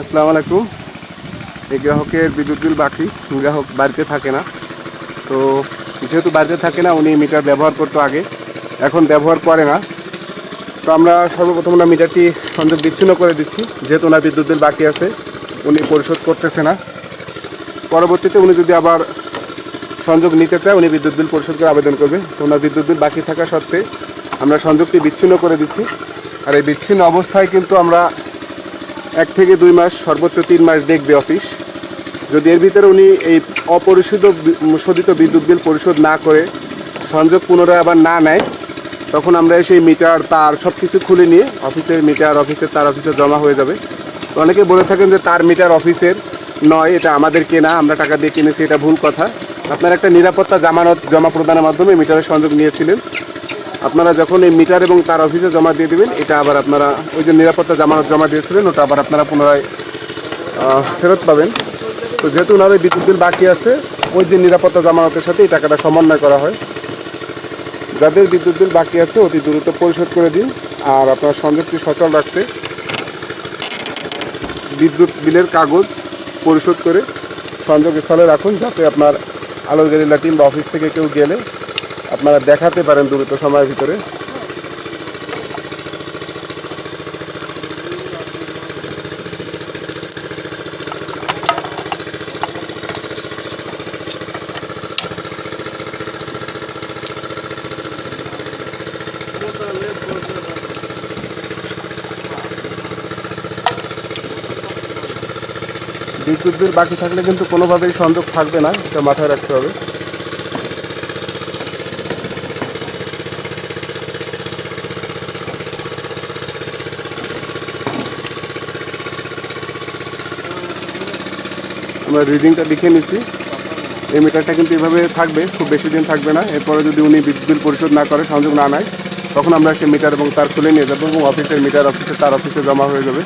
আসসালামু আলাইকুম। এই গ্রাহকের বিদ্যুৎ বিল বাকি, গ্রাহক বাড়িতে থাকে না। তো যেহেতু বাড়িতে থাকে না, উনি মিটার ব্যবহার করতো আগে, এখন ব্যবহার করে না। তো আমরা সর্বপ্রথম আমরা মিটারটি সংযোগ বিচ্ছিন্ন করে দিচ্ছি, যেহেতু ওনার বিদ্যুৎ বিল বাকি আছে, উনি পরিশোধ করতেছে না। পরবর্তীতে উনি যদি আবার সংযোগ নিতে চায়, উনি বিদ্যুৎ বিল পরিশোধ করে আবেদন করবে। তো ওনার বিদ্যুৎ বিল বাকি থাকা সত্ত্বে আমরা সংযোগটি বিচ্ছিন্ন করে দিচ্ছি। আর এই বিচ্ছিন্ন অবস্থায় কিন্তু আমরা 1 থেকে 2 মাস, সর্বোচ্চ 3 মাস দেখবে অফিস। যদি এর ভিতরে উনি এই শোধিত বিদ্যুৎ বিল পরিশোধ না করে সংযোগ পুনরায় আবার না নেয়, তখন আমরা সেই মিটার তার সব কিছু খুলে নিয়ে অফিসের মিটার অফিসের তার অফিসে জমা হয়ে যাবে। তো অনেকে বলে থাকেন যে তার মিটার অফিসের নয়, এটা আমাদের কেনা, আমরা টাকা দিয়ে কিনেছি, এটা ভুল কথা। আপনারা একটা নিরাপত্তা জামানত জমা প্রদানের মাধ্যমে মিটারের সংযোগ নিয়েছিলেন। আপনারা যখন এই মিটার এবং তার অফিসে জমা দিয়ে দেবেন, এটা আবার আপনারা ওই যে নিরাপত্তা জামানত জমা দিয়েছিলেন, ওটা আবার আপনারা পুনরায় ফেরত পাবেন। তো যেহেতু ওনাদের বিদ্যুৎ বিল বাকি আছে, ওই যে নিরাপত্তা জামানতের সাথে এই টাকাটা সমন্বয় করা হয়। যাদের বিদ্যুৎ বিল বাকি আছে অতি দ্রুত পরিশোধ করে দিন। আর আপনার সংযোগটি সচল রাখতে বিদ্যুৎ বিলের কাগজ পরিশোধ করে সংযোগস্থলে রাখুন, যাতে আপনার আলো গেরিলা টিম বা অফিস থেকে কেউ গেলে আপনারা দেখাতে পারেন দ্রুত সময়ের ভিতরে। বিদ্যুৎ বিল বাকি থাকলে কিন্তু কোনোভাবেই সংযোগ থাকবে না, এটা মাথায় রাখতে হবে। আমরা রিডিংটা লিখে নিচ্ছি। এই মিটারটা কিন্তু এভাবে থাকবে, খুব বেশি দিন থাকবে না। এরপরে যদি উনি বিদ্যুৎ বিল পরিশোধ না করে, সংযোগ না নেয়, তখন আমরা সেই মিটার এবং তার খুলে নিয়ে যাবো এবং অফিসের মিটার অফিসে তার অফিসে জমা হয়ে যাবে।